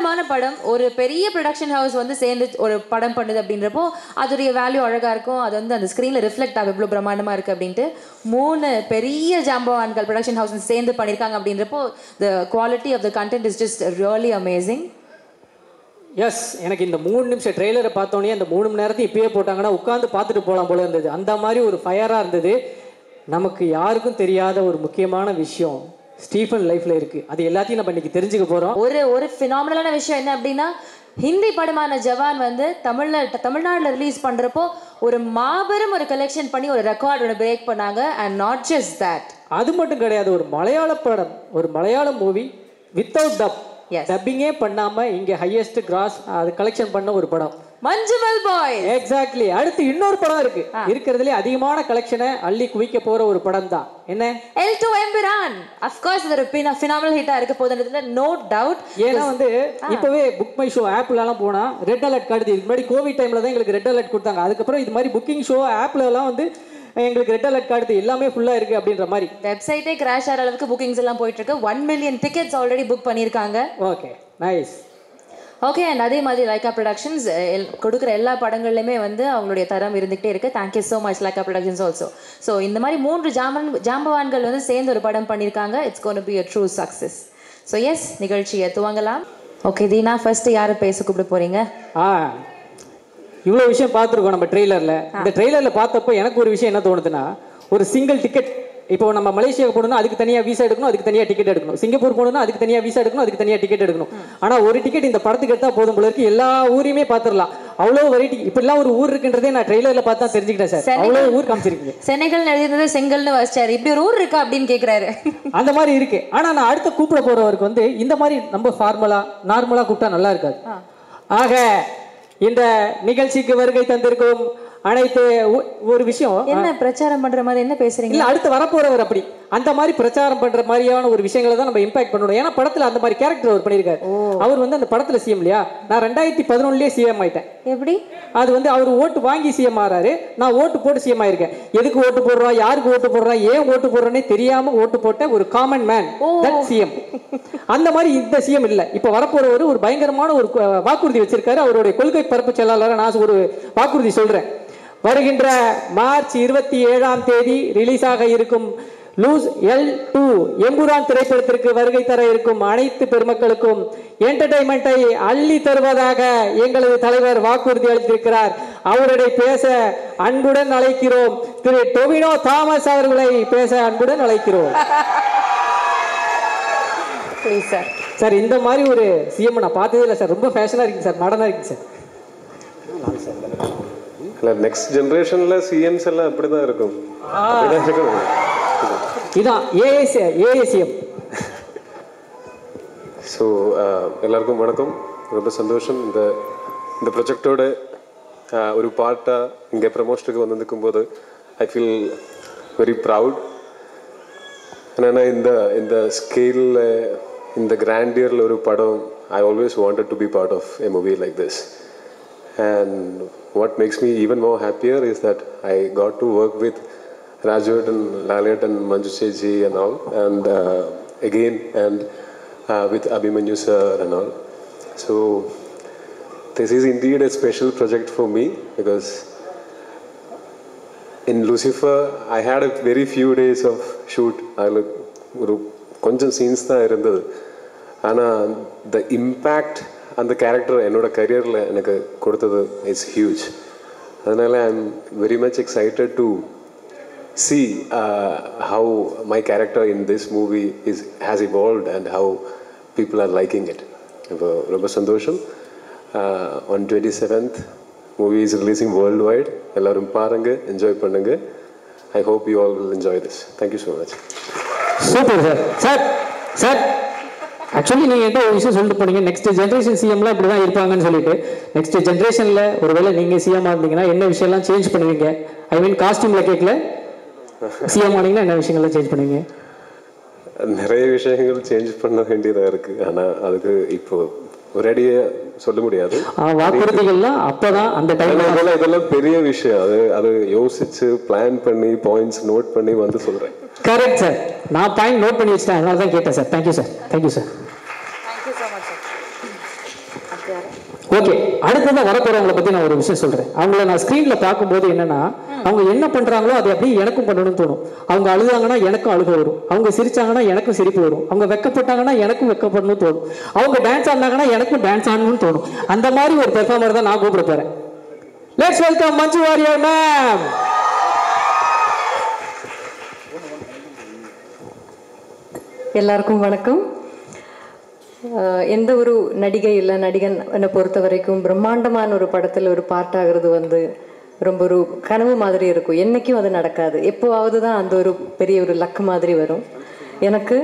பிரம்மாண்டமான படம், ஒரு பெரிய ப்ரொடக்ஷன் ஹவுஸ் வந்து சேர்ந்து ஒரு படம் பண்ணுது அப்படின்றப்போ அதோடைய வேல்யூ அழகாக இருக்கும். அது வந்து அந்த ஸ்க்ரீனில் ரிஃப்ளெக்ட் ஆகும் இவ்வளோ பிரம்மாண்டமாக இருக்குது அப்படின்ட்டு. 3 பெரிய ஜாம்பவான்கள் ப்ரொடக்ஷன் ஹவுஸ் சேர்ந்து பண்ணியிருக்காங்க அப்படின்றப்போ the quality of the content is just really amazing. Yes, எனக்கு இந்த 3 நிமிஷம் ட்ரெய்லரை பார்த்தோன்னே அந்த 3 மணி நேரத்தையும் இப்பயே போட்டாங்கன்னா உட்காந்து பார்த்துட்டு போகலாம் போல இருந்தது. அந்த மாதிரி ஒரு ஃபயராக இருந்தது. நமக்கு யாருக்கும் தெரியாத ஒரு முக்கியமான விஷயம் ஸ்டீஃபன் லைஃப்ல இருக்கு. அது எல்லாத்தையும் நம்ம இன்னைக்கு தெரிஞ்சுக்க போறோம். ஒரு ஃபினாமினலான விஷயம் என்ன அப்படின்னா, ஹிந்தி படமான ஜவான் வந்து தமிழ்நாட்டில் ரிலீஸ் பண்றப்போ ஒரு மாபெரும் ஒரு கலெக்ஷன் பண்ணி ஒரு ரெக்கார்ட் ஒன்று பிரேக் பண்ணாங்க. அண்ட் நாட் ஜஸ்ட் தட், அது மட்டும் கிடையாது, ஒரு மலையாள படம், ஒரு மலையாள மூவி வித்தவுட் டப், டப்பிங்கே பண்ணாம இங்க ஹையஸ்ட் கிராஸ் அது கலெக்ஷன் பண்ண ஒரு படம் மஞ்சுமல் பாய். எக்ஸாக்ட்லி. அடுத்து இன்னொரு படம் இருக்கு, இருக்கிறதுலே அதிகமான கலெக்ஷனை அள்ளி குவிக்க போற ஒரு படம் தான். என்ன? L2 Embiran. ஆஃப் கோர்ஸ் இது ஒரு ஃபினாமினல் ஹிட்டா இருக்க போகுதுன்றதுல நோ டவுட். ஏன்னா வந்து இப்பவே புக் மை ஷோ ஆப்ல எல்லாம் போனா ரெட் அலர்ட் காட்டுது. இதுக்கு முன்னாடி கோவிட் டைம்ல தான் எங்களுக்கு ரெட் அலர்ட் கொடுத்தாங்க. அதுக்கப்புறம் இது மாதிரி புக்கிங் ஷோ ஆப்ல எல்லாம் வந்து எங்களுக்கு ரெட் அலர்ட் காட்டுது, எல்லாமே ஃபுல்லா இருக்கு அப்படின்ற மாதிரி. வெப்சைட்டே கிராஷ் ஆகிற அளவுக்கு புக்கிங்ஸ் எல்லாம் போயிட்டு இருக்கு. 1 மில்லியன் டிக்கெட்ஸ் ஆல்ரெடி புக் பண்ணியிருக்காங்க. Okay, nice. ஓகே, அண்ட் அதே மாதிரி லைக்கா ப்ரொடக்ஷன்ஸ் கொடுக்குற எல்லா படங்கள்லையுமே வந்து அவங்களுடைய தரம் இருந்துகிட்டே இருக்குது. Thank you so much Lyca productions also. So இந்த மாதிரி 3 ஜாம்பவான்கள் வந்து சேர்ந்து ஒரு படம் பண்ணியிருக்காங்க. It's gonna be a true success. So yes, நிகழ்ச்சியை துவங்கலாம். ஓகே தீனா, ஃபர்ஸ்ட் யாரை பேச கூப்பிட போறீங்க? இவ்வளோ விஷயம் பார்த்துருக்கோம் நம்ம ட்ரெய்லரில். இந்த ட்ரெய்லரில் பார்த்தப்போ எனக்கு ஒரு விஷயம் என்ன தோணுதுன்னா, ஒரு சிங்கிள் டிக்கெட். இப்போ நம்ம மலேசியாவுக்கு போகணும்னா அதுக்கு தனியாக வீசா எடுக்கணும், அதுக்கு தனியாக டிக்கெட் எடுக்கணும். சிங்கப்பூர் போகணும்னா அதுக்கு தனியாக வீசா எடுக்கணும், அதுக்கு தனியாக டிக்கெட் எடுக்கணும். ஆனால் ஒரு டிக்கெட் இந்த படத்துக்கு எடுத்தால் போதும் போல இருக்கு. எல்லா ஊரையுமே பார்த்துடலாம். அவ்வளோ வெரைட்டி. இப்படிலாம் ஒரு ஊர் இருக்குன்றதே நான் ட்ரெய்லரில் பார்த்து தான் தெரிஞ்சுக்கிட்டேன் சார். அவ்வளோ ஊர் காமிச்சிருக்கீங்க. சென்னைகள் எழுதினது செங்கல்னு வச்சாரு, இப்படி ஒரு ஊர் இருக்கா அப்படின்னு கேட்குறாரு. அந்த மாதிரி இருக்கு. ஆனால் நான் அடுத்த கூப்பிட போகிறவருக்கு வந்து இந்த மாதிரி நம்ம நார்மலாக கூப்பிட்டா நல்லா இருக்காது. ஆக இந்த நிகழ்ச்சிக்கு வருகை தந்திருக்கும் அனைத்து ஒரு விஷயம் என்ன பிரச்சாரம் பண்ற மாதிரி என்ன பேசுறீங்க? இல்ல, அடுத்து வரப்போறவர் அப்படி அந்த மாதிரி பிரச்சாரம் பண்ற மாதிரியான ஒரு விஷயங்களை தான் நம்ம இம்பாக்ட் பண்ணணும். ஏன்னா படத்துல அந்த மாதிரி கேரக்டர் அவர் பண்ணியிருக்காரு. அவர் வந்து அந்த படத்துல சிஎம் இல்லையா, நான் 2011 சிஎம் ஆயிட்டேன். எப்படி? அது வந்து அவர் ஓட்டு வாங்கி சிஎம் ஆறாரு, நான் ஓட்டு போட்டு சிஎம் ஆயிருக்கேன். எதுக்கு ஓட்டு போடுறோம், யாருக்கு ஓட்டு போடுறோம், ஏன் ஓட்டு போடுறோன்னே தெரியாம ஓட்டு போட்ட ஒரு காமன் மேன் தட் சிஎம். அந்த மாதிரி இந்த சிஎம் இல்ல. இப்ப வரப்போறவர் ஒரு பயங்கரமான ஒரு வாக்குறுதி வச்சிருக்காரு. அவருடைய கொள்கை பரப்பு செயலாளர் நான் ஒரு வாக்குறுதி சொல்றேன். வருகின்ற மார்ச் 27ஆம் தேதி ரிலீஸ் ஆக இருக்கும் லூஸ் L2 எம்புரான் திரைப்படத்திற்கு வருகை தர இருக்கும் அனைத்து பெருமக்களுக்கும் என்டர்டைன்மெண்ட்டை அள்ளி தருவதாக எங்களது தலைவர் வாக்குறுதி அளித்திருக்கிறார். அவருடைய பேச அன்புடன் அழைக்கிறோம். திரு டொவினோ தாமஸ் அவர்களை பேச அன்புடன் அழைக்கிறோம். சார், இந்த மாதிரி ஒரு சிஎம் நான் பார்த்ததே இல்லை சார். ரொம்ப ஃபேஷனா இருக்கு சார், மாடர்னா இருக்கு சார். நெக்ஸ்ட் ஜெனரேஷன்ல சிஎம்ஸ் எல்லாம் அப்படிதான் இருக்கும். இதான் ஏஎஸ்எம். ஸோ எல்லாருக்கும் வணக்கம். ரொம்ப சந்தோஷம் இந்த ப்ரொஜெக்டோட ஒரு பார்ட்டாக இங்கே ப்ரமோஷனுக்கு வந்திருக்கும் போது ஐ ஃபீல் வெரி ப்ரவுட். ஏன்னா இந்த ஸ்கேலில் இந்த கிராண்டியரில் ஒரு படம் I always wanted to be part of a movie like this. And what makes me even more happier is that I got to work with Rajat and Lalit and Manju Seji and all, and again with Abhimanyu sir and all. So this is indeed a special project for me because in Lucifer I had a very few days of shoot. கொஞ்சம் scenes தான் இருந்தது. ஆனால் the impact அந்த character என்னோட கரியரில் எனக்கு கொடுத்தது is huge. அதனால் I am very much excited to see how my character in this movie has evolved and how people are liking it. ரொம்ப சந்தோஷம். On 27th movie is releasing worldwide. எல்லாரும் பாருங்க, enjoy பண்ணுங்க. I hope you all will enjoy this. Thank you so much. Super sir. Sir actually நீங்கள் எந்த ஒரு விஷயம் சொல்லிட்டு போனீங்க, நெக்ஸ்ட் ஜென்ரேஷன் சிஎம்லாம் இப்படி தான் இருப்பாங்கன்னு சொல்லிட்டு. நெக்ஸ்ட் ஜென்ரேஷனில் ஒருவேளை நீங்கள் சிஎம் இருந்தீங்கன்னா என்ன விஷயம்லாம் சேஞ்ச் பண்ணுவீங்க? ஐ மீன் காஸ்டியூமில் கேட்கல, சிஎம் ஆனீங்கன்னா என்ன விஷயங்கள்லாம் சேஞ்ச் பண்ணுவீங்க? நிறைய விஷயங்கள் சேஞ்ச் பண்ண வேண்டியதாக இருக்குது. ஆனால் அதுக்கு இப்போ ஒரேடியே சொல்ல முடியாது. வாக்குறுதிகள்லாம் அப்போதான் அந்த டைம்ல இதெல்லாம் பெரிய விஷயம். அது யோசிச்சு பிளான் பண்ணி பாயிண்ட்ஸ் நோட் பண்ணி வந்து சொல்கிறேன். கரெக்ட் சார், நான் பாயிண்ட் நோட் பண்ணி வச்சிட்டேன், அதனால தான் கேட்டேன் sir. Thank you sir. Thank you so much sir. Okay, அடுத்ததான் வரப்போறவங்களை பத்தி நான் ஒரு விஷயம் சொல்றேன். அவங்கள நான் ஸ்கிரீன்ல பார்க்கும்போது என்னன்னா, அவங்க என்ன பண்றாங்களோ அதை அப்படியே எனக்கும் பண்ணணும்னு தோணும். அவங்க அழுதாங்கன்னா எனக்கும் அழுக வரும், அவங்க சிரிச்சாங்கன்னா எனக்கும் சிரிப்பு வரும், அவங்க வெக்கப்பட்டாங்கன்னா எனக்கும் வெக்கப்படணும்னு தோணும், அவங்க டான்ஸ் ஆடினாங்கன்னா எனக்கும் டான்ஸ் ஆடணும்னு தோணும். அந்த மாதிரி ஒரு பெர்ஃபார்மர் தான் நான் கூப்பிட போறேன். Let's welcome Manju Warrier ma'am. எல்லாருக்கும் வணக்கம். எந்த ஒரு நடிகை இல்லை நடிகன் என்னை பொறுத்த வரைக்கும் பிரம்மாண்டமான ஒரு படத்தில் ஒரு பார்ட் ஆகிறது வந்து ரொம்ப ஒரு கனவு மாதிரி இருக்கும். என்றைக்கும் அது நடக்காது, எப்போவாவது தான் அந்த ஒரு பெரிய ஒரு லக் மாதிரி வரும். எனக்கு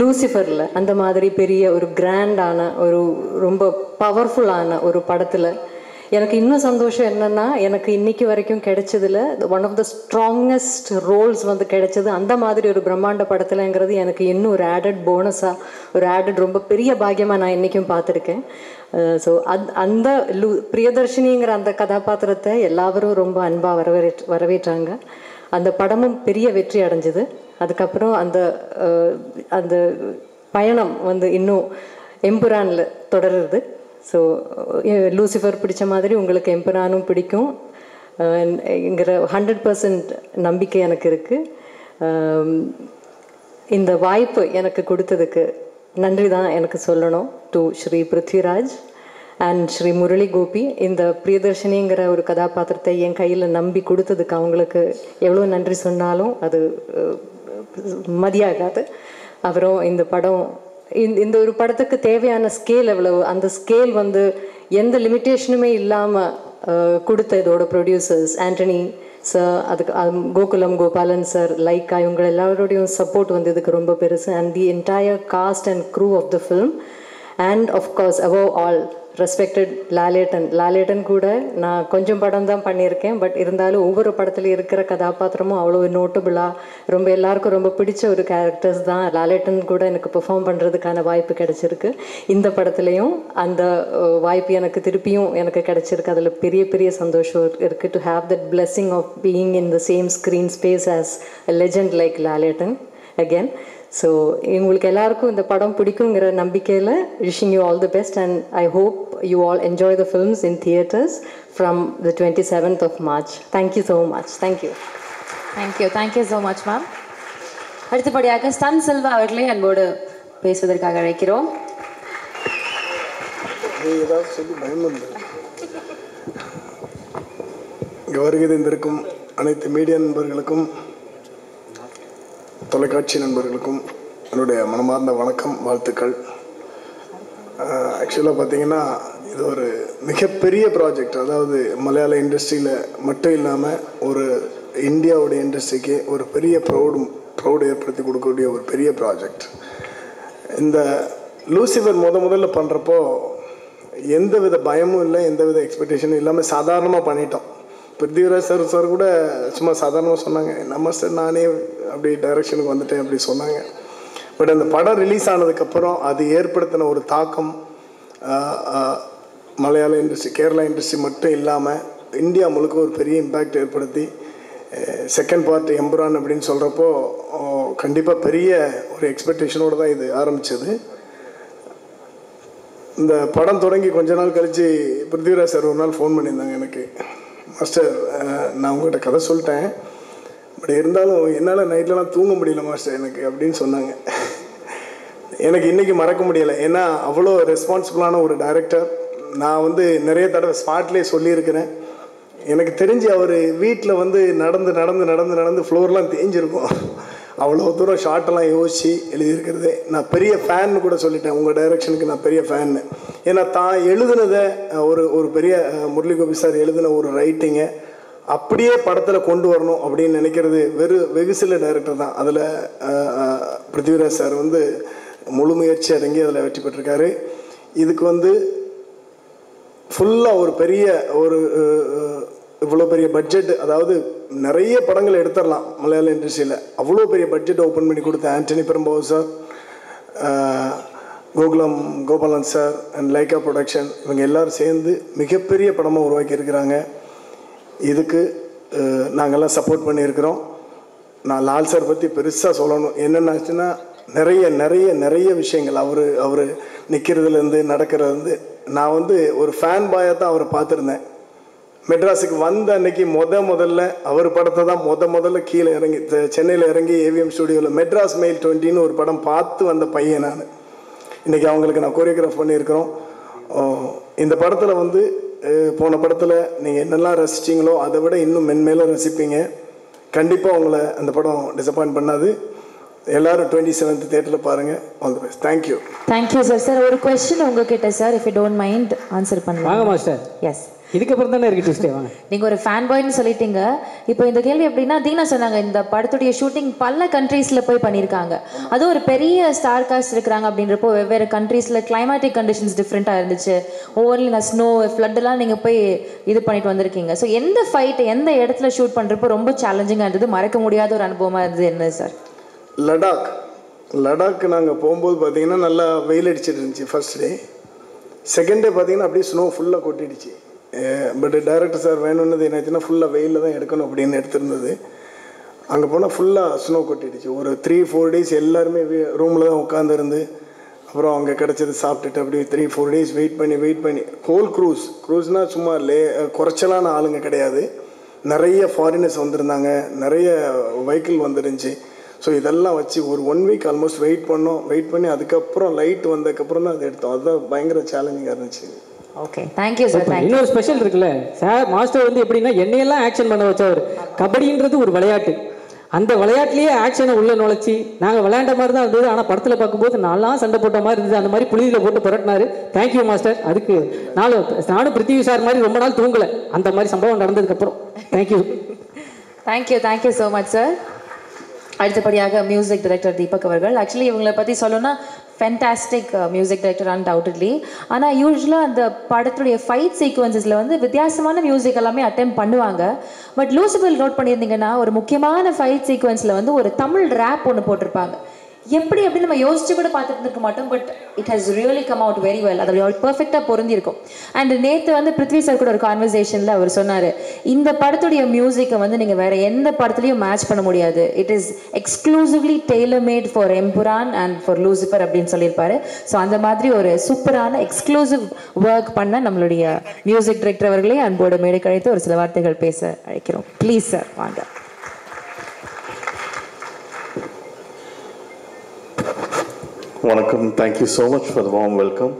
லூசிஃபரில் அந்த மாதிரி பெரிய ஒரு கிராண்டான ஒரு ரொம்ப பவர்ஃபுல்லான ஒரு படத்தில் எனக்கு இன்னும் சந்தோஷம் என்னென்னா, எனக்கு இன்னைக்கு வரைக்கும் கிடைச்சதில் one of the strongest roles வந்து கிடைச்சது அந்த மாதிரி ஒரு பிரம்மாண்ட படத்துலங்கிறது எனக்கு இன்னும் ஒரு ஆடட் போனஸாக, ஒரு ஆடட் ரொம்ப பெரிய பாக்கியமாக நான் இன்றைக்கும் பார்த்துருக்கேன். ஸோ அந்த பிரியதர்ஷினிங்கிற அந்த கதாபாத்திரத்தை எல்லாரும் ரொம்ப அன்பாக வரவேற்றாங்க. அந்த படமும் பெரிய வெற்றி அடைஞ்சிது. அதுக்கப்புறம் அந்த அந்த பயணம் வந்து இன்னும் எம்புரானில் தொடருது. ஸோ லூசிஃபர் பிடிச்ச மாதிரி உங்களுக்கு எம்புரானும் பிடிக்கும் என்கிற 100% நம்பிக்கை எனக்கு இருக்குது. இந்த வாய்ப்பு எனக்கு கொடுத்ததுக்கு நன்றி தான் எனக்கு சொல்லணும் டு ஸ்ரீ பிருத்விராஜ் அண்ட் ஸ்ரீ முரளி கோபி. இந்த பிரியதர்ஷினிங்கிற ஒரு கதாபாத்திரத்தை என் கையில் நம்பி கொடுத்ததுக்கு அவங்களுக்கு எவ்வளோ நன்றி சொன்னாலும் அது மதியாகாது. அப்புறம் இந்த படம் இந்த ஒரு படத்துக்கு தேவையான ஸ்கேல் எவ்வளவு, அந்த ஸ்கேல் வந்து எந்த லிமிட்டேஷனுமே இல்லாமல் கொடுத்த இதோட ப்ரொடியூசர்ஸ் ஆண்டனி சார், அதுக்கு கோகுலம் கோபாலன் சார், லைக்கா, இவங்க எல்லாரோடையும் சப்போர்ட் வந்து இதுக்கு ரொம்ப பெருசு. And the entire cast and crew of the film and of course above all respected Lalettan கூட நான் கொஞ்சம் படம் தான் பண்ணியிருக்கேன். பட் இருந்தாலும் ஒவ்வொரு படத்துல இருக்கிற கதாபாத்திரமும் அவ்வளோ நோட்டபுளாக ரொம்ப எல்லாருக்கும் ரொம்ப பிடிச்ச ஒரு கேரக்டர்ஸ் தான். லாலேட்டன் கூட எனக்கு பெர்ஃபார்ம் பண்ணுறதுக்கான வாய்ப்பு கிடைச்சிருக்கு. இந்த படத்துலையும் அந்த வாய்ப்பு எனக்கு திருப்பியும் எனக்கு கிடைச்சிருக்கு. அதில் பெரிய பெரிய சந்தோஷம் இருக்குது. To have that blessing of being in the same screen space as a legend like Lalettan again. So உங்களுக்கு எல்லாருக்கும் இந்த படம் பிடிக்குங்கிற நம்பிக்கையில் wishing you all the best and I hope you all enjoy the films in theatres from the 27th of March. Thank you so much. Thank you. Thank you so much ma'am. அடுத்தபடியாக Stun Selva அவர்களே அன்போடு பேசுவதற்காக அழைக்கிறோம். இங்கே வருகை தந்திருக்கும் அனைத்து மீடியா நண்பர்களுக்கும் தொலைக்காட்சி நண்பர்களுக்கும் என்னுடைய மனமார்ந்த வணக்கம், வாழ்த்துக்கள். ஆக்சுவலாக பார்த்தீங்கன்னா இது ஒரு மிகப்பெரிய ப்ராஜெக்ட். அதாவது மலையாள இண்டஸ்ட்ரியில் மட்டும் இல்லாமல் ஒரு இந்தியாவுடைய இண்டஸ்ட்ரிக்கு ஒரு பெரிய ப்ரௌடு ஏற்படுத்தி கொடுக்கக்கூடிய ஒரு பெரிய ப்ராஜெக்ட். இந்த லூசிஃபர் முதல்ல பண்ணுறப்போ எந்தவித பயமும் இல்லை, எந்தவித எக்ஸ்பெக்டேஷனும் இல்லாமல் சாதாரணமாக பண்ணிட்டோம். பிருத்திவிராஜ் சார் கூட சும்மா சாதாரணமாக சொன்னாங்க, நம்ம சார் நானே அப்படி டைரக்ஷனுக்கு வந்துட்டேன் அப்படி சொன்னாங்க. பட் அந்த படம் ரிலீஸ் ஆனதுக்கப்புறம் அது ஏற்படுத்தின ஒரு தாக்கம் மலையாள இண்டஸ்ட்ரி, கேரளா இண்டஸ்ட்ரி மட்டும் இல்லாமல் இந்தியா முழுக்க ஒரு பெரிய இம்பேக்ட் ஏற்படுத்தி செகண்ட் பார்ட் எம்புரான் அப்படின்னு சொல்கிறப்போ கண்டிப்பாக பெரிய ஒரு எக்ஸ்பெக்டேஷனோடு தான் இது ஆரம்பித்தது. இந்த படம் தொடங்கி கொஞ்ச நாள் கழித்து பிருத்திவிராஜ் சார் ஒரு நாள் ஃபோன் பண்ணியிருந்தாங்க எனக்கு, மாஸ்டர் நான் உங்கள்கிட்ட கதை சொல்லிட்டேன், பட் இருந்தாலும் என்னால் நைட்லலாம் தூங்க முடியல மாஸ்டர் எனக்கு அப்படின்னு சொன்னாங்க. எனக்கு இன்றைக்கி மறக்க முடியலை. ஏன்னா அவ்வளோ ரெஸ்பான்சிபிளான ஒரு டைரக்டர். நான் வந்து நிறைய தடவை ஸ்பாட்லேயே சொல்லியிருக்கிறேன். எனக்கு தெரிஞ்சு அவர் வீட்டில் வந்து நடந்து ஃப்ளோர்லாம் தேஞ்சிருக்கும். அவ்வளோ தூரம் ஷார்ட்டெல்லாம் யோசித்து எழுதியிருக்கிறது. நான் பெரிய ஃபேன்னு கூட சொல்லிட்டேன், உங்கள் டைரக்ஷனுக்கு நான் பெரிய ஃபேன்னு. ஏன்னா தான் எழுதுனதை ஒரு பெரிய முரளி கோபி சார் எழுதின ஒரு ரைட்டிங்கை அப்படியே படத்தில் கொண்டு வரணும் அப்படின்னு நினைக்கிறது வெகு சில டைரக்டர் தான். அதில் பிருத்திவிராஜ் சார் வந்து முழு முயற்சி அடங்கி அதில் வெற்றி பெற்றிருக்காரு. இதுக்கு வந்து ஃபுல்லாக ஒரு பெரிய இவ்வளோ பெரிய பட்ஜெட், அதாவது நிறைய படங்கள் எடுத்துடலாம் மலையாள இண்டஸ்ட்ரியில், அவ்வளோ பெரிய பட்ஜெட் ஓப்பன் பண்ணி கொடுத்த Antony Perumbavoor sir, Gokulam Gopalan sir and Lyca production, இவங்க எல்லோரும் சேர்ந்து மிகப்பெரிய படமாக உருவாக்கி இருக்கிறாங்க. இதுக்கு நாங்கள்லாம் சப்போர்ட் பண்ணியிருக்கிறோம். நான் லால் சார் பற்றி பெருசாக சொல்லணும். என்னென்னாச்சுன்னா நிறைய நிறைய நிறைய விஷயங்கள் அவர் நிற்கிறதுலேருந்து நடக்கிறதுலேருந்து நான் வந்து ஒரு ஃபேன் பாயாக தான் அவரை பார்த்துருந்தேன். மெட்ராஸுக்கு வந்த அன்னைக்கு முதல்ல அவர் படத்தை தான் முதல்ல கீழே இறங்கி சென்னையில் இறங்கி ஏவிஎம் ஸ்டுடியோவில் மெட்ராஸ் மெயில் 20ன்னு ஒரு படம் பார்த்து வந்த பையன் நான். இன்றைக்கி அவங்களுக்கு நான் கோரியோகிராஃப் பண்ணியிருக்கிறோம். இந்த படத்தில் வந்து போன படத்தில் நீங்கள் என்னெல்லாம் ரசிச்சிங்களோ அதை விட இன்னும் மென்மேலும் ரசிப்பீங்க. கண்டிப்பாக உங்களை அந்த படம் டிசப்பாயின்ட் பண்ணாது. எல்லாரும் 27th தியேட்டரில் பாருங்கள். All the best. Thank you. Thank you sir. Sir ஒரு கொஸ்டின் உங்ககிட்ட sir, if you don't mind answer பண்ணுங்க. வாங்க மாஸ்டர். எஸ், இதுக்கப்புறம் தானே இருக்கு ட்விஸ்டே. வாங்க. நீங்கள் ஒரு ஃபேன் பாய்னு சொல்லிட்டீங்க. இப்போ இந்த கேள்வி எப்படின்னா, தீனா சொன்னாங்க இந்த படத்துடைய ஷூட்டிங் பல கண்ட்ரீஸில் போய் பண்ணியிருக்காங்க. அதுவும் ஒரு பெரிய ஸ்டார் காஸ்ட் இருக்கிறாங்க அப்படின்றப்போ வெவ்வேறு கண்ட்ரீஸில் கிளைமேட்டிக் கண்டிஷன்ஸ் டிஃப்ரெண்ட்டாக இருந்துச்சு. ஒவ்வொரு ஸ்னோ ஃப்ளட்டெல்லாம் நீங்கள் போய் இது பண்ணிட்டு வந்திருக்கீங்க. ஸோ எந்த ஃபைட் எந்த இடத்துல ஷூட் பண்ணுறப்போ ரொம்ப சேலஞ்சிங்காக இருந்தது, மறக்க முடியாத ஒரு அனுபவமாக இருந்தது என்ன சார்? லடாக் நாங்கள் போகும்போது பார்த்தீங்கன்னா நல்லா வெயில் அடிச்சிட்டு இருந்துச்சு ஃபர்ஸ்ட் டே. செகண்ட் டே பார்த்தீங்கன்னா அப்படியே ஸ்னோ ஃபுல்லாக கொட்டிடுச்சு. பட் டைரக்டர் சார் வேணும்னது என்னாச்சுன்னா ஃபுல்லாக வெயிலில் தான் எடுக்கணும் அப்படின்னு எடுத்திருந்தது. அங்கே போனால் ஃபுல்லாக ஸ்னோ கொட்டிடுச்சு. ஒரு 3-4 days எல்லாருமே ரூமில் தான் உட்காந்துருந்து அப்புறம் அங்கே கிடச்சது சாப்பிட்டுட்டு அப்படியே 3-4 days வெயிட் பண்ணி ஹோல் க்ரூஸ்னால் சும்மா குறைச்சலான ஆளுங்க கிடையாது. நிறைய ஃபாரினர்ஸ் வந்திருந்தாங்க, நிறைய வெஹிக்கிள் வந்துருந்துச்சு. ஸோ இதெல்லாம் வச்சு ஒரு 1 week ஆல்மோஸ்ட் வெயிட் பண்ணி அதுக்கப்புறம் லைட் வந்ததுக்கப்புறம் தான் அதை எடுத்தோம். அதுதான் பயங்கர சேலஞ்சிங்காக இருந்துச்சு. Okay, thank you sir. இன்னொரு ஸ்பெஷல் இருக்குல்ல சார், மாஸ்டர் வந்து எப்படின்னா என்னையெல்லாம் ஆக்ஷன் பண்ண வச்சவர். கபடின்றது ஒரு விளையாட்டு, அந்த விளையாட்டுலேயே ஆக்ஷனை உள்ள நுழைச்சி நாங்கள் விளையாண்ட மாதிரி தான் இருந்தது. ஆனால் படத்தில் பார்க்கும்போது நான்லாம் சண்டை போட்ட மாதிரி இருந்தது. அந்த மாதிரி புளியில் போட்டு புரட்டினாரு. Thank you master. அதுக்கு நானும் பிருத்திவி சார் மாதிரி ரொம்ப நாள் தூங்கலை அந்த மாதிரி சம்பவம் நடந்ததுக்கப்புறம். Thank you. Thank you so much sir. அடுத்தபடியாக மியூசிக் டைரக்டர் தீபக் அவர்கள். ஆக்சுவலி இவங்களை பற்றி சொல்லணும்னா ஃபென்டாஸ்டிக் மியூசிக் டைரக்டர் அன்டவுட்லி. ஆனால் யூஸ்வலாக அந்த படத்துடைய ஃபைட் சீக்வன்சஸில் வந்து வித்தியாசமான மியூசிக் எல்லாமே அட்டெம்ப்ட் பண்ணுவாங்க. பட் லூசிஃபர் நோட் பண்ணியிருந்தீங்கன்னா ஒரு முக்கியமான ஃபைட் சீக்வன்ஸில் வந்து ஒரு தமிழ் ரேப் ஒன்று போட்டிருப்பாங்க. எப்படி அப்படின்னு நம்ம யோசிச்சு கூட பார்த்துட்டு இருக்க மாட்டோம். But it has really come out very well. அது பர்ஃபெக்டாக பொருந்திருக்கும். அண்ட் நேற்று வந்து பிருத்வி சார் கூட ஒரு கான்வர்சேஷனில் அவர் சொன்னார், இந்த படத்துடைய மியூசிக்கை வந்து நீங்கள் வேறு எந்த படத்துலையும் மேட்ச் பண்ண முடியாது. It is exclusively tailor made for Empuraan and for Lucifer அப்படின்னு சொல்லியிருப்பாரு. ஸோ அந்த மாதிரி ஒரு சூப்பரான எக்ஸ்க்ளூசிவ் ஒர்க் பண்ண நம்மளுடைய மியூசிக் டைரக்டர் அவர்களே அன்போடு மேடை கழித்து ஒரு சில வார்த்தைகள் பேச அழைக்கிறோம். ப்ளீஸ் சார் வாங்க. Vanakkam, thank you so much for the warm welcome.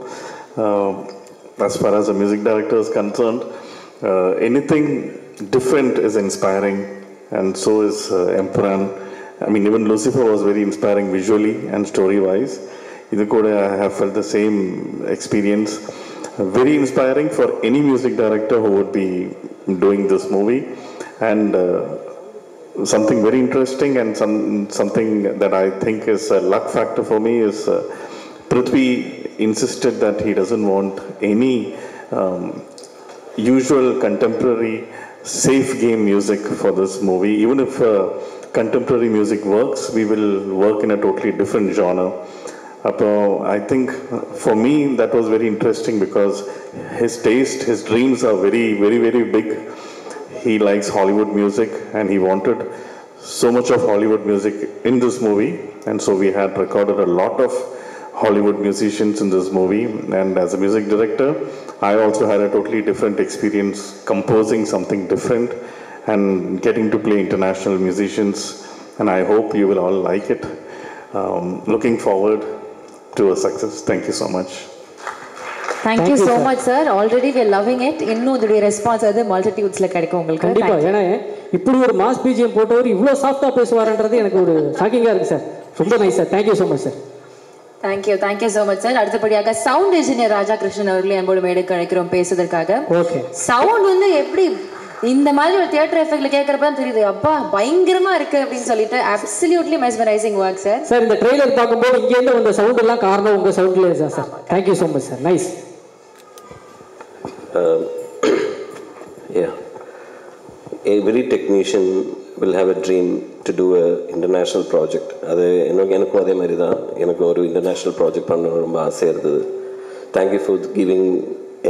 As far as the music director is concerned, anything different is inspiring, and so is Empuran. I mean, even Lucifer was very inspiring visually and story-wise. I have felt the same experience. Very inspiring for any music director who would be doing this movie. And something very interesting and something that I think is a luck factor for me is Prithvi insisted that he doesn't want any usual contemporary safe game music for this movie. Even if contemporary music works, we will work in a totally different genre. I think for me that was very interesting because his taste, his dreams are very, very, very big. He likes Hollywood music and he wanted so much of Hollywood music in this movie, and so we had recorded a lot of Hollywood musicians in this movie. And as a music director, I also had a totally different experience composing something different and getting to play international musicians, and I hope you will all like it. Looking forward to a success. Thank you so much. Thank you so much sir. Already we are loving it. இன்னும் இதோட response அது மல்டிடியூட்ஸ்ல கிடைக்கும் உங்களுக்கு. கண்டிப்பா. ஏன்னா இப்படி ஒரு mass BGM போட்டவர் இவ்வளோ சாஃப்டா பேசுவாருன்றது எனக்கு ஒரு ஷாக்கிங்கா இருக்கு சார். ரொம்ப nice sir. Thank you so much sir. Thank you so much sir. அடுத்தபடியாக சவுண்ட் இன்ஜினியர் ராஜா கிருஷ்ணன் அவர்களே அன்போடு மேடைக்கு அழைக்கிறோம் பேசுவதற்காக. ஓகே. சவுண்ட் வந்து எப்படி இந்த மாதிரி ஒரு தியேட்டர் எஃபெக்ட்ல கேட்கறப்ப தான் தெரியுது, அப்பா பயங்கரமா இருக்கு அப்படின்னு சொல்லிட்டு. Absolutely mesmerising work sir. Sir இந்த ட்ரெய்லர் பார்க்கும்போது இங்க இருந்து வந்த சவுண்ட் எல்லாம் காரணம் உங்க சவுண்ட்ல தான் sir. Thank you so much sir. Nice. Yeah, every technician will have a dream to do a international project. அது எனக்கும் அதே மாதிரி தான். எனக்கு ஒரு இன்டர்நேஷ்னல் ப்ராஜெக்ட் பண்ண ரொம்ப ஆசையாக இருந்தது. Thank you for giving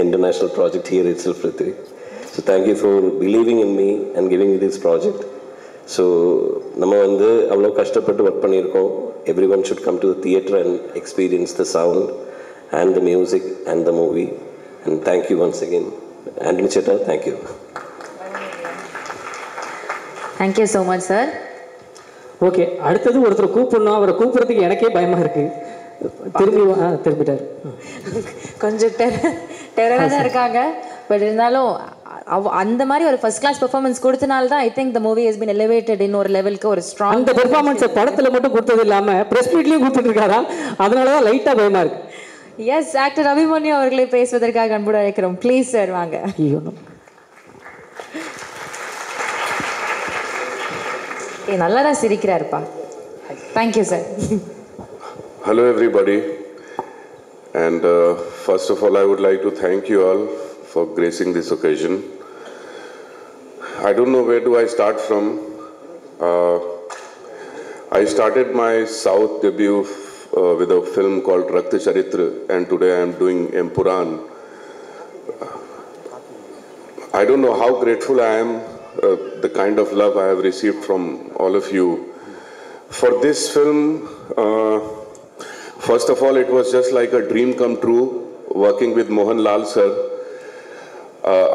international project here itself, Prithvi. So thank you for believing in me and giving me this project. So நம்ம வந்து அவ்வளோ கஷ்டப்பட்டு ஒர்க் பண்ணியிருக்கோம். Everyone should come to the theatre and experience the sound and the music and the movie. And thank you once again Antony chetta, thank you. Thank you so much sir. Okay, அடுத்தது ஒருத்தர் கூப்பிடணும். அவரை கூப்பிட்றதுக்கு எனக்கே பயமாக இருக்குது. திரும்பிட்டார். கொஞ்சம் டெரராக தான் இருக்காங்க. பட் இருந்தாலும் அந்த மாதிரி ஒரு ஃபர்ஸ்ட் கிளாஸ் பெர்ஃபார்மன்ஸ் கொடுத்தனால தான் I think the movie has been elevated இன்னொரு லெவலுக்கு ஒரு ஸ்ட்ராங். அந்த பெர்ஃபார்மன்ஸை படத்தில் மட்டும் கொடுத்தது இல்லாமல் ப்ரெஸ் மீட்லேயும் கொடுத்துட்டு இருக்காரா, அதனால தான் லைட்டாக பயமாக இருக்கு. எஸ், ஆக்டர் அபிமன்யு அவர்களை பேசுவதற்காக அன்போடு அழைக்கிறோம். ப்ளீஸ் சார் வாங்க. நல்லா தான் சிரிக்கிறாருப்பா. Thank you sir. Hello everybody, and first of all I would like to thank you all for gracing this occasion. I don't know where do I start from. I started my South debut with a film called Rakta Charitra, and today I am doing Empuran. I don't know how grateful I am, the kind of love I have received from all of you. For this film, first of all, it was just like a dream come true working with Mohan Lal sir.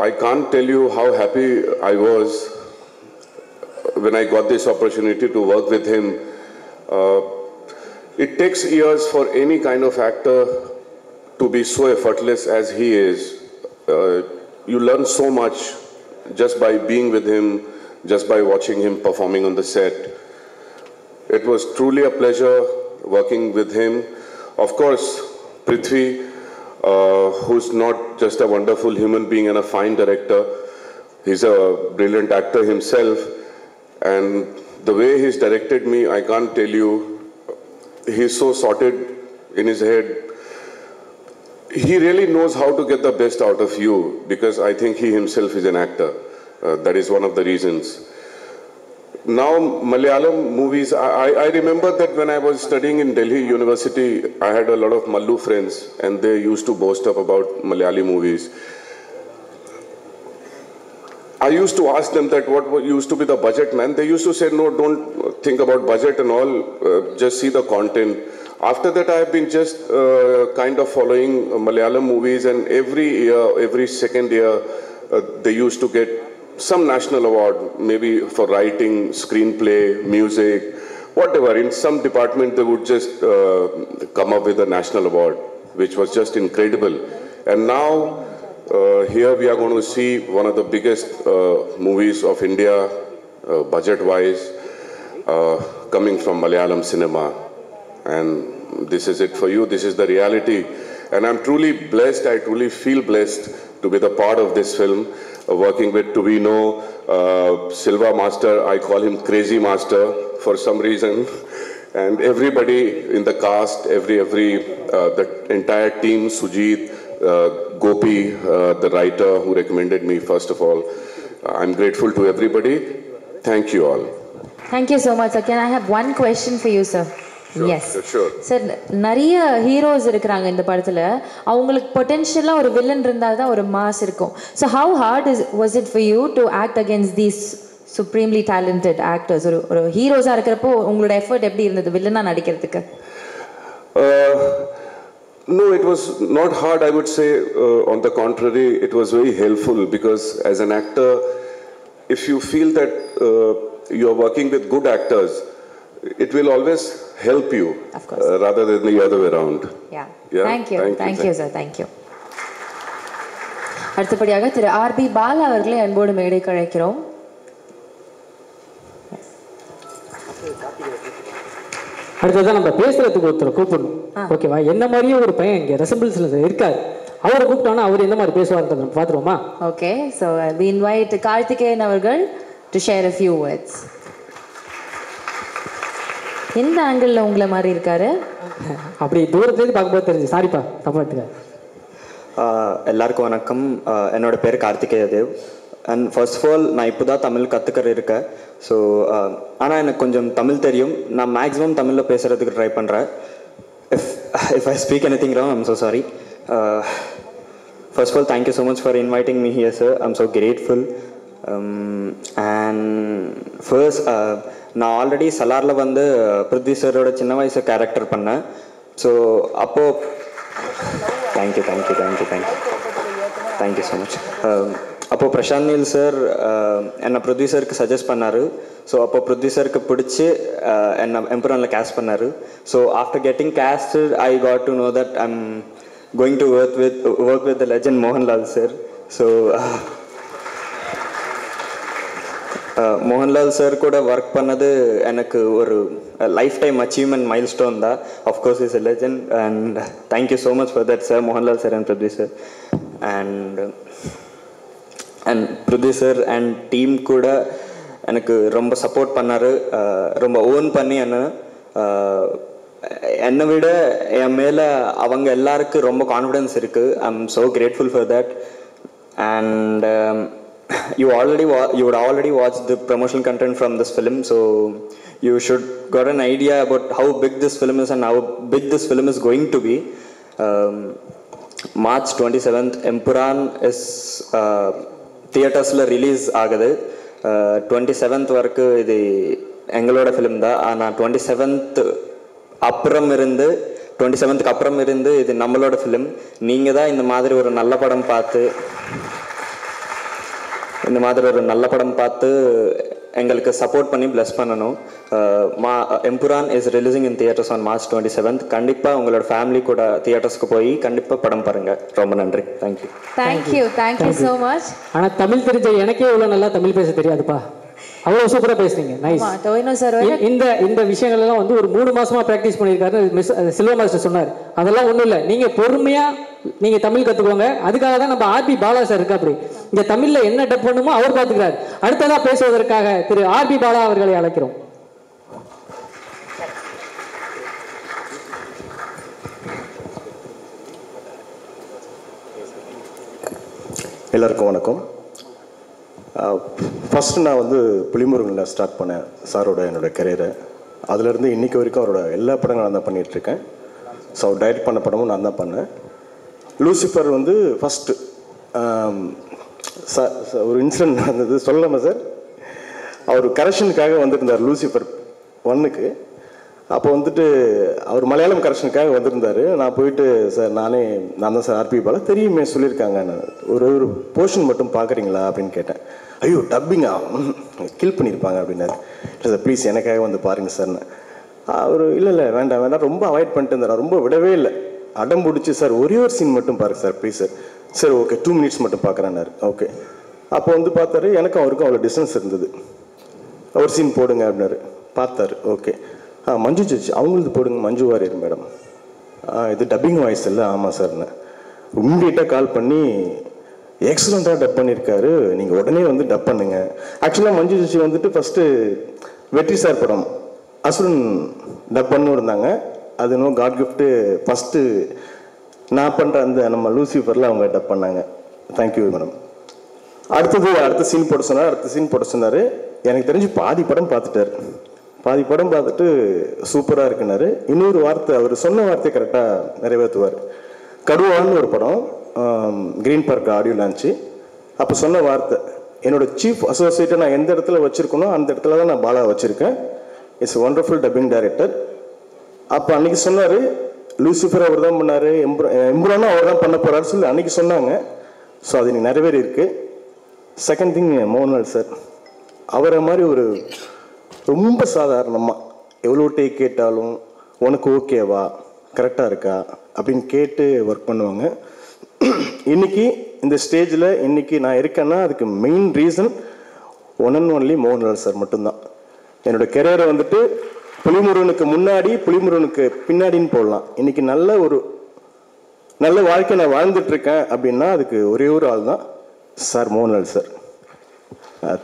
I can't tell you how happy I was when I got this opportunity to work with him. It takes years for any kind of actor to be so effortless as he is. You learn so much just by being with him, just by watching him performing on the set. It was truly a pleasure working with him. Of course, Prithvi, who's not just a wonderful human being and a fine director, he's a brilliant actor himself, and the way he's directed me, I can't tell you, he's so sorted in his head. He really knows how to get the best out of you, because I think he himself is an actor. That is one of the reasons. Now, Malayalam movies, I remember that when I was studying in Delhi University, I had a lot of Mallu friends, and they used to boast up about Malayali movies. I used to ask them that what used to be the budget, man. They used to say, no, don't think about budget and all, just see the content. After that, I have been just kind of following Malayalam movies, and every year, every second year, they used to get some national award, maybe for writing, screenplay, music, whatever. In some department, they would just come up with a national award, which was just incredible. And now, here we are going to see one of the biggest movies of India, budget-wise, coming from Malayalam cinema. And this is it for you. This is the reality. And I'm truly blessed. I truly feel blessed to be the part of this film. Working with Tuvino, Silva Master, I call him Crazy Master for some reason, and everybody in the cast, the entire team, Sujit, Gopi, the writer who recommended me, first of all. I'm grateful to everybody. Thank you all. Thank you so much. Again, I have one question for you, sir. Yes sir, நிறைய heroes இருக்கிறாங்க இந்த படத்தில். அவங்களுக்கு பொட்டென்ஷியலாக ஒரு villain இருந்தால் தான் ஒரு mass இருக்கும். So how heart was it for you to act against these supremely talented actors? ஒரு ஹீரோஸாக இருக்கிறப்போ உங்களோட எஃபர்ட் எப்படி இருந்தது வில்லனாக நடிக்கிறதுக்கு? No, it was not hard, I would say. On the contrary, it was very helpful, because as an actor, if you feel that you are working with good actors, it will always help you, rather than the other way around. Yeah. Thank you sir, thank you. அடுத்தபடியாக திரு RB Bala அவர்களை அன்போடு மேடைக்கு அழைக்கிறோம். அடுத்ததான் நம்ம பேசுறதுக்கு ஒருத்தர் கூப்பிடணும். ஓகேவா? என்ன மாதிரியே ஒரு பையன் இங்கே ரெசம்பிள்ஸ்ல இருக்காரு. அவரை கூப்பிட்டோன்னா அவர் என்ன மாதிரி பேசுவார்ன்றதை நம்ம பார்த்துருவோமா? Okay, so we invite Karthikeyan அவர்கள் to share a few words. எந்த ஆங்கிளில் உங்களை மாதிரி இருக்காரு? அப்படி தூரத்துலேருந்து பார்க்கும்போது தெரிஞ்சு. சாரிப்பா, தப்பாட்டுங்க. எல்லாருக்கும் வணக்கம். என்னோட பேர் Karthikeya Dev. And first of all, நான் இப்போ தான் தமிழ் கற்றுக்கிற இருக்கேன். ஸோ ஆனால் எனக்கு கொஞ்சம் தமிழ் தெரியும். நான் மேக்ஸிமம் தமிழில் பேசுகிறதுக்கு ட்ரை பண்ணுறேன். If I speak anything wrong, I'm so sorry. First of all, thank you so much for inviting me here sir. I'm so grateful. And first நான் ஆல்ரெடி சலாரில் வந்து பிருத்வி சாரோட சின்ன வயசு கேரக்டர் பண்ணேன். ஸோ அப்போது தேங்க்யூ ஸோ மச். அப்போது பிரசாந்த் நீல் சார் என்னை பிருத்வி சாருக்கு சஜஸ்ட் பண்ணார். ஸோ அப்போ பிருத்வி சாருக்கு பிடிச்சி என்னை எம்புரானில் கேஸ்ட் பண்ணார். So after getting casted I got to know that I'm going to work with the legend Mohanlal sir. So Mohanlal sir கூட ஒர்க் பண்ணது எனக்கு ஒரு lifetime achievement milestone தான். Of course is a legend and thank you so much for that sir, Mohanlal sir and Prithvi sir. And Prithvi sir and team கூட எனக்கு ரொம்ப support பண்ணார், ரொம்ப ஓன் பண்ணி என்னை விட என் மேலே அவங்க எல்லாருக்கும் ரொம்ப கான்ஃபிடென்ஸ் இருக்குது. I am so grateful for that. And you would already watch the promotional content from this film, so you should got an idea about how big this film is and how big this film is going to be. March 27th Empuran is theaters la release agadu. 27th varaku idu engaloda film da, ana 27th அப்புறம் இருந்து 27th அப்புறம் இருந்து இது நம்மளோட film. நீங்கள் தான் இந்த மாதிரி ஒரு நல்ல படம் பார்த்து எங்களுக்கு சப்போர்ட் பண்ணி பிளஸ் பண்ணணும். Empuraan is releasing in theatres on March 27th. கண்டிப்பாக உங்களோட ஃபேமிலி கூட தியேட்டர்ஸ்க்கு போய் கண்டிப்பாக படம் பாருங்கள். ரொம்ப நன்றி. Thank you so much. ஆனால் தமிழ் தெரிஞ்ச எனக்கே இவ்வளோ நல்லா தமிழ் பேச தெரியாதுப்பா, அவ்வளோ சூப்பராக பேசுறீங்க. நைஸ். இந்த விஷயங்கள் எல்லாம் வந்து ஒரு 3 மாசமா ப்ராக்டிஸ் பண்ணியிருக்காரு சில்வா மாஸ்டர் சொன்னார். அதெல்லாம் ஒன்றும் இல்லை, நீங்கள் பொறுமையாக நீங்கள் தமிழ் கற்றுக்கோங்க. அதுக்காக தான் நம்ம ஆர்பி பாலா சார் இருக்கா. அப்படி இந்த தமிழில் என்ன டப் பண்ணுமோ அவர் பார்த்துக்கிறார். அடுத்ததாக பேசுவதற்காக திரு ஆர்பி பாலா அவர்களை அழைக்கிறோம். எல்லாருக்கும் வணக்கம். ஃபஸ்ட்டு நான் வந்து புலிமுருகனில் ஸ்டார்ட் பண்ணேன் சாரோட என்னோடய கரியரை. அதுலேருந்து இன்றைக்கி வரைக்கும் அவரோட எல்லா படங்களும் நான் தான் பண்ணிகிட்ருக்கேன். ஸோ அவர் டைரக்ட் பண்ண படமும் நான் தான் பண்ணேன். லூசிஃபர் வந்து ஃபஸ்ட்டு ஒரு இன்சிடென்ட் நடந்தது, சொல்லலாமா சார்? அவர் கரெக்ஷனுக்காக வந்திருந்தார் லூசிஃபர் 1க்கு. அப்போ வந்துட்டு அவர் மலையாளம் கரெக்ஷனுக்காக வந்திருந்தார். நான் போயிட்டு சார் நான் தான் சார் ஆர்பி பாலா, தெரியுமே சொல்லியிருக்காங்க, ஒரு போர்ஷன் மட்டும் பார்க்குறீங்களா அப்படின்னு கேட்டேன். ஐயோ டப்பிங்கா கில் பண்ணியிருப்பாங்க அப்படின்னாரு. இல்லை சார் ப்ளீஸ் எனக்காக வந்து பாருங்கள் சார்னு. அவர் இல்லை வேண்டாம் ரொம்ப அவாய்ட் பண்ணிட்டு இருந்தார். ரொம்ப விடவே இல்லை, அடம் பிடிச்சி சார் ஒரே ஒரு சீன் மட்டும் பாருங்க சார் ப்ளீஸ் சார். சரி ஓகே 2 minutes மட்டும் பார்க்குறேன்னாரு. ஓகே அப்போ வந்து பார்த்தாரு, எனக்கும் அவருக்கும் அவ்வளோ டிஸ்டன்ஸ் இருந்தது. ஒரு சீன் போடுங்க அப்படின்னாரு. பார்த்தாரு. ஓகே மஞ்சு சச்சி அவங்களது போடுங்க, மஞ்சு வாரியர் மேடம். இது டப்பிங் வாய்ஸ் இல்லை. ஆமாம் சார்னு இம்மீடியட்டாக கால் பண்ணி எக்ஸலண்ட்டாக டப் பண்ணியிருக்காரு, நீங்கள் உடனே வந்து டப் பண்ணுங்க. ஆக்சுவலாக மஞ்சு சச்சி வந்துட்டு ஃபஸ்ட்டு வெற்றி சார் படம் அசுரன் டப் பண்ணு இருந்தாங்க. அது இன்னும் காட் கிஃப்ட்டு ஃபஸ்ட்டு நான் பண்ணுற அந்த நம்ம லூசிஃபரில் அவங்க டப் பண்ணாங்க. Thank you madam. அடுத்த சீன் போட சொன்னார். எனக்கு தெரிஞ்சு பாதி படம் பார்த்துட்டு சூப்பராக இருக்குனாரு. இன்னொரு வார்த்தை அவர் சொன்ன வார்த்தையை கரெக்டாக நிறைவேற்றுவார். கடுவான்னு ஒரு படம் கிரீன் பார்க் ஆடியோ லான்ச்சு. அப்போ சொன்ன வார்த்தை, என்னோட சீஃப் அசோசியேட்டை நான் எந்த இடத்துல வச்சுருக்கணும் அந்த இடத்துல தான் நான் பாலா வச்சுருக்கேன். It's wonderful dubbing director. அப்போ அன்றைக்கி சொன்னார் லூசிஃபர் அவர் தான் பண்ணார், எம்புரானும் அவர் தான் பண்ண போகிறாரு சொல்லி அன்றைக்கி சொன்னாங்க. ஸோ அது இன்னைக்கு நிறைவேறி இருக்குது. செகண்ட் திங் மோகன்லால் சார், அவரை மாதிரி ஒரு ரொம்ப சாதாரணமாக எவ்வளோ டேக் கேட்டாலும் உனக்கு ஓகேவா கரெக்டாக இருக்கா அப்படின்னு கேட்டு ஒர்க் பண்ணுவாங்க. இன்றைக்கி இந்த ஸ்டேஜில் இன்றைக்கி நான் இருக்கேன்னா அதுக்கு main reason one and only Mohanlal sir மட்டும்தான். என்னோடய கெரியரை வந்துட்டு புலிமுருகனுக்கு முன்னாடி புலிமுருகனுக்கு பின்னாடின்னு போடலாம். இன்றைக்கி நல்ல வாழ்க்கை நான் வாழ்ந்துட்டுருக்கேன் அப்படின்னா அதுக்கு ஒரே ஒரு ஆள் தான் சார், மோகன்லால் சார்.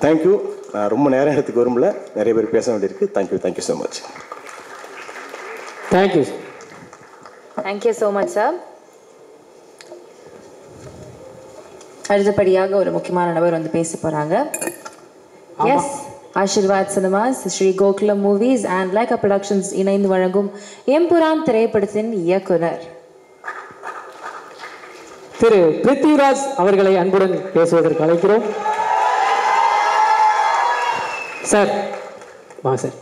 தேங்க்யூ. நான் ரொம்ப நேரம் எடுத்துக்க விரும்பல, நிறைய பேர் பேச வேண்டியிருக்கு. Thank you so much. Thank you so much sir. அடுத்தபடியாக ஒரு முக்கியமான நபர் வந்து பேச போகிறாங்க. Yes, Aashirvad cinemas, Sree Gokulam movies and Lyca productions இணைந்து வழங்கும் எம்புரான் திரைப்படத்தின் இயக்குனர் திரு பிருத்விராஜ் அவர்களை அன்புடன் பேசுவதற்கு அழைக்கிறோம். சார் வாங்க சார்.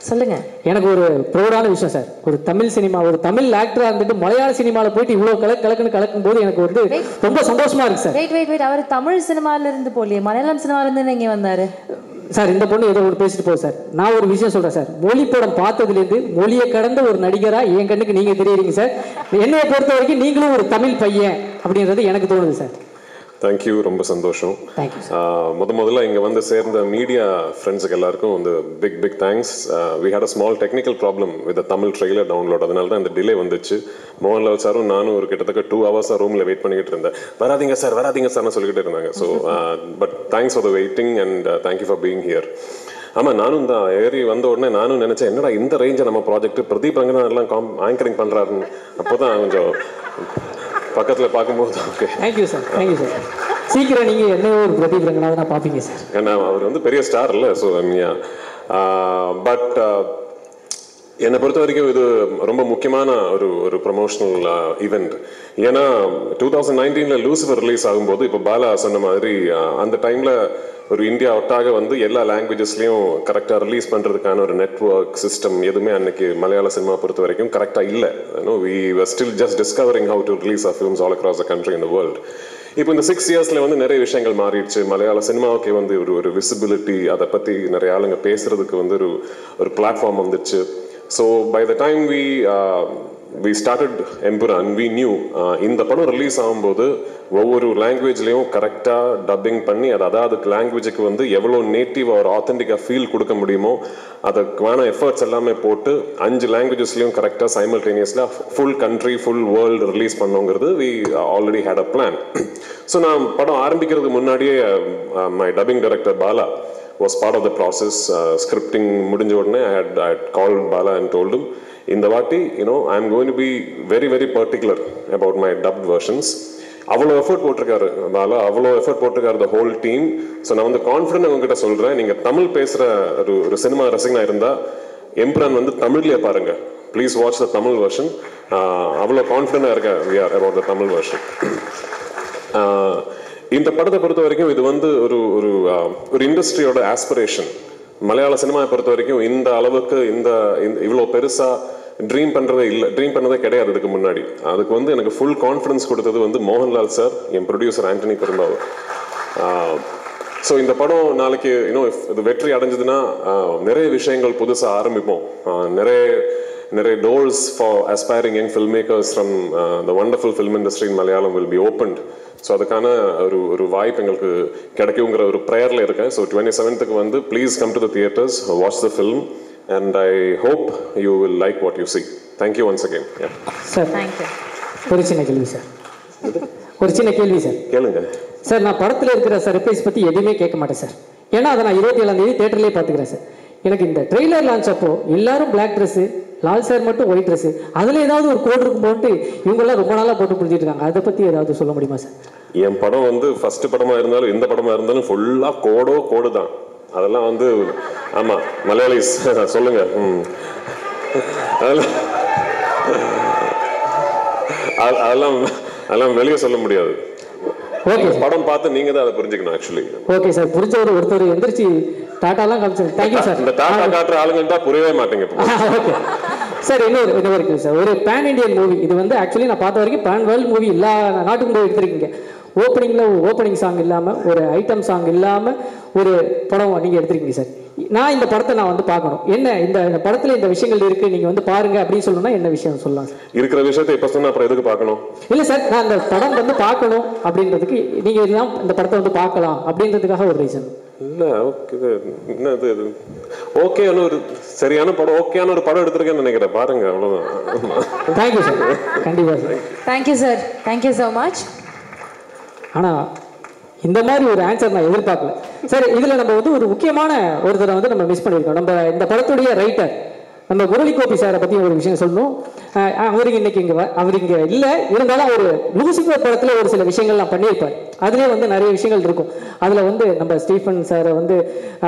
சொல்லுங்க. எனக்கு ஒரு ப்ரௌடான விஷயம் சார். ஒரு தமிழ் சினிமா, ஒரு தமிழ் ஆக்டரா இருந்துட்டு மலையாள சினிமாவில் போயிட்டு இவ்வளோ கலக்குன்னு கலக்கும் போது எனக்கு வந்து ரொம்ப சந்தோஷமா இருக்கு சார். வெயிட் அவர் தமிழ் சினிமால இருந்து போலியே, மலையாளம் சினிமால இருந்து இங்கே வந்தாரு சார். இந்த பொண்ணு ஏதோ ஒரு பேசிட்டு போகுது சார். நான் ஒரு விஷயம் சொல்றேன் சார். மொழி படம் பார்த்ததுலேருந்து மொழியை கடந்த ஒரு நடிகரா என் கண்ணுக்கு நீங்க தெரியுறீங்க சார். என்னைய பொறுத்த வரைக்கும் நீங்களும் ஒரு தமிழ் பையன் அப்படின்றது எனக்கு தோணுது சார். தேங்க்யூ, ரொம்ப சந்தோஷம். தேங்க்யூ. முதல்ல இங்கே வந்து சேர்ந்த மீடியா ஃப்ரெண்ட்ஸுக்கு எல்லாருக்கும் வந்து big thanks. We had a small technical problem with Tamil trailer download. அதனால தான் இந்த டிலே வந்துச்சு. மோகன்லால் சாரும் நானும் ஒரு கிட்டத்தட்ட 2 hours ரூமில் வெயிட் பண்ணிக்கிட்டு இருந்தேன். வராதிங்க சார்னு சொல்லிக்கிட்டு இருந்தாங்க. So but thanks for the waiting and thank you for being here. ஆமாம், நானும் தான் ஏறி வந்த உடனே நானும் நினச்சேன், என்னடா இந்த ரேஞ்சை நம்ம ப்ராஜெக்ட் பிரதீப் ரங்கநாதன் எல்லாம் ஆங்கரிங் பண்ணுறாருன்னு. அப்போ தான் கொஞ்சம் பக்கத்தில் பார்க்கும்போது okay. Thank you sir. Thank you sir. சீக்கிரம் நீங்கள் என்ன ஒரு பிரதீப் ரங்கநாதனா பார்ப்பீங்க சார். ஏன்னா அவர் வந்து பெரிய ஸ்டார் இல்லை. ஸோ பட் என்னை பொறுத்த வரைக்கும் இது ரொம்ப முக்கியமான ஒரு ப்ரொமோஷனல் ஈவெண்ட். ஏன்னா 2019 லூசிஃபர் ரிலீஸ் ஆகும்போது இப்போ பாலா சொன்ன மாதிரி அந்த டைமில் ஒரு இந்தியா ஒட்டாக வந்து எல்லா லாங்குவேஜஸ்லையும் கரெக்டாக ரிலீஸ் பண்ணுறதுக்கான ஒரு நெட்வொர்க் சிஸ்டம் எதுவுமே அன்னைக்கு மலையாள சினிமா பொறுத்த வரைக்கும் கரெக்டாக இல்லை. We were still just discovering how to release of films all across the country in the world. இப்போ இந்த 6 yearsல வந்து நிறைய விஷயங்கள் மாறிடுச்சு. மலையாள சினிமாவுக்கு வந்து ஒரு விசிபிலிட்டி, அதை பற்றி நிறைய ஆளுங்க பேசுறதுக்கு வந்து ஒரு பிளாட்ஃபார்ம் வந்துச்சு. So by the time we started Empuraan, we knew இந்த படம் ரிலீஸ் ஆகும்போது ஒவ்வொரு லாங்குவேஜ்லேயும் கரெக்டாக டப்பிங் பண்ணி அதாவது லாங்குவேஜுக்கு வந்து எவ்வளோ நேட்டிவாக ஒரு ஆத்தென்டிக்காக ஃபீல் கொடுக்க முடியுமோ அதுக்கான எஃபர்ட்ஸ் எல்லாமே போட்டு 5 லாங்குவேஜஸ்லையும் கரெக்டாக சைமல்டேனியஸில் full country full world release பண்ணோங்கிறது we already had a plan. So நான் படம் ஆரம்பிக்கிறதுக்கு முன்னாடியே my dubbing director Bala was part of the process. Scripting முடிஞ்ச உடனே I had called Bala and told him, இந்த வாட்டி I am going to be very very particular about my dubbed versions. அவ்வளோ effort போட்டிருக்காரு பாலா, அவ்வளோ எஃபர்ட் போட்டிருக்காரு the whole team. So நான் வந்து கான்ஃபிடென்ட் உங்ககிட்ட சொல்கிறேன், நீங்கள் தமிழ் பேசுகிற ஒரு சினிமா ரசிகனாக இருந்தால் எம்புரான் வந்து தமிழ்லேயே பாருங்கள். Please watch the Tamil version. அவ்வளோ கான்ஃபிடென்ட்டாக இருக்கேன் we are about the Tamil version. இந்த படத்தை பொறுத்த வரைக்கும் இது வந்து ஒரு இண்டஸ்ட்ரியோட ஆஸ்பிரேஷன். மலையாள சினிமாவை பொறுத்த வரைக்கும் இந்த அளவுக்கு இவ்வளோ பெருசாக ட்ரீம் பண்ணதே கிடையாது இதுக்கு முன்னாடி. அதுக்கு வந்து எனக்கு ஃபுல் கான்ஃபிடன்ஸ் கொடுத்தது வந்து மோகன்லால் சார், என் ப்ரொடியூசர் ஆண்டனி பெரும்பாவூர். ஸோ இந்த படம் நாளைக்கு இது வெற்றி அடைஞ்சதுன்னா நிறைய விஷயங்கள் புதுசாக ஆரம்பிப்போம். நிறைய doors for aspiring young filmmakers from the wonderful film industry in Malayalam will be opened. So அதுக்கான ஒரு வாய்ப்பு எங்களுக்கு கிடைக்குங்கிற ஒரு ப்ரேயரில் இருக்கேன். ஸோ 27th வந்து please come to the theatres, watch the film and I hope you will like what you see. Thank you once again. Sir ஒரு சின்ன கேள்வி சார். கேளுங்க சார். நான் படத்தில் இருக்கிற சர்ப்ரைஸ் பற்றி எதுவுமே கேட்க மாட்டேன் சார். ஏன்னா அதை நான் 27ஆம் தேட்டர்லேயே பார்த்துக்கிறேன் சார். எனக்கு இந்த ட்ரெய்லர் லான்ச் அப்போ எல்லாரும் பிளாக் ட்ரெஸ்ஸு, லால் சார் மட்டும் ஒயிட் ட்ரெஸ்ஸு, அதில் ஏதாவது ஒரு கோடு இருக்கும் போட்டு இவங்கெல்லாம் ரொம்ப நாளாக போட்டு புரிஞ்சிட்டு இருக்காங்க. அதை பற்றி ஏதாவது சொல்ல முடியுமா சார்? என் படம் வந்து ஃபர்ஸ்ட் படமாக இருந்தாலும் எந்த படமாக இருந்தாலும் ஃபுல்லாக கோடு தான். அதெல்லாம் வந்து ஆமாம் மலையாளிஸ் சொல்லுங்க. அதெல்லாம் வெளியே சொல்ல முடியாது. படம் பார்த்து நீங்க தான் அதை புரிஞ்சுக்கணும். Actually okay sir. ஒருத்தர் எந்திரிச்சு டாட்டாலாம் காமிச்சாங்க. Thank you sir. இந்த டாட்டா காட்டுற ஆளுங்கள்ட்ட புரியவே மாட்டேங்க. Okay sir. இன்னொரு இருக்கு சார். ஒரு பேன் இண்டியன் மூவி இது வந்து ஆக்சுவலி நான் பார்த்த வரைக்கும் பேன் வேர்ல்டு மூவி எல்லா நாட்டுக்கும் போய் எடுத்திருக்கீங்க. ஓப்பனிங் சாங் இல்லாமல், ஒரு ஐட்டம் சாங் இல்லாமல் ஒரு படம் நீங்கள் எடுத்திருக்கீங்க சார். நான் இந்த படத்தை வந்து பார்க்கணும். என்ன இந்த படத்தில் இந்த விஷயங்கள் இருக்கு, நீங்க வந்து பாருங்க அப்படின்னு சொல்லணும்னா என்ன விஷயம் சொல்லலாம் சார்? இருக்கிற விஷயத்தை இப்ப சொன்னா அப்புறம் எதுக்கு பார்க்கணும்? இல்லை சார், நான் இந்த படம் வந்து பார்க்கணும் அப்படின்றதுக்கு நீங்க எல்லாம் இந்த படத்தை வந்து பார்க்கலாம் அப்படின்றதுக்காக ஒரு ரீசன். இல்லை என்னது ஓகே ஒரு சரியான படம், ஓகேயான ஒரு படம் எடுத்திருக்கேன்னு நினைக்கிறேன். பாருங்க, அவ்வளோதான். Thank you sir. கண்டிப்பாக sir. Thank you sir. Thank you so much. ஆனால் இந்த மாதிரி ஒரு ஆன்சர் நான் எதிர்பார்க்கல சார். இதில் நம்ம வந்து ஒரு முக்கியமான ஒருத்தரை வந்து நம்ம மிஸ் பண்ணியிருக்கோம். நம்ம இந்த படத்துடைய ரைட்டர் நம்ம முரளி கோபி சாரை பற்றி ஒரு விஷயம் சொல்லணும். அவருக்கு இன்னைக்கு அவர் இங்கே இல்லை, இருந்தாலும் அவர் லூசிஃபர் படத்தில் ஒரு சில விஷயங்கள்லாம் பண்ணியிருப்பார். அதுலேயே வந்து நிறைய விஷயங்கள் இருக்கும். அதில் வந்து நம்ம ஸ்டீஃபன் சாரை வந்து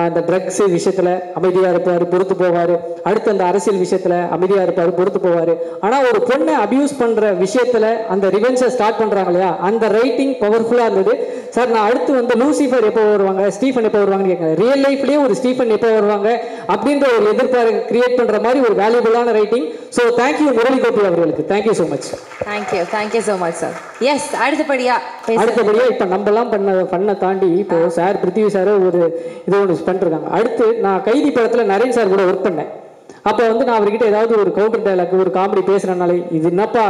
அந்த ட்ரக்ஸ் விஷயத்தில் அமைதியாக இருப்பார், பொறுத்து போவார். அடுத்து அந்த அரசியல் விஷயத்தில் அமைதியாக இருப்பார், பொறுத்து போவார். ஆனால் ஒரு பொண்ணை அபியூஸ் பண்ணுற விஷயத்தில் அந்த ரிவென்ஸை ஸ்டார்ட் பண்ணுறாங்க இல்லையா, அந்த ரைட்டிங் பவர்ஃபுல்லாக இருந்தது. சார் நான் அடுத்து வந்து லூசிஃபர் எப்போ வருவாங்க, ஸ்டீஃபன் எப்போ வருவாங்கன்னு கேட்குறேன். ரியல் லைஃப்லேயே ஒரு ஸ்டீஃபன் எப்போ வருவாங்க அப்படின்ற ஒரு எதிர்பார்ப்பு கிரியேட் பண்ணுற மாதிரி ஒரு வேல்யூபிளான writing. So thank you Murali Gopi அவர்களுக்கு. Thank you so much. Thank you so much sir. Yes, அடுத்தபடியா இப்போ நம்மலாம் பண்ண தாண்டி இப்போ சார் பிருத்திவி சார் ஒரு இது ஒன்று பண்ணிருக்காங்க. அடுத்து நான் கைதி படத்தில் நரேன் சார் கூட ஒர்க் பண்ணேன். அப்போ வந்து நான் அவர்கிட்ட ஏதாவது ஒரு கவுண்டர் டைலாக் ஒரு காமெடி பேசுறதுனாலே இது என்னப்பா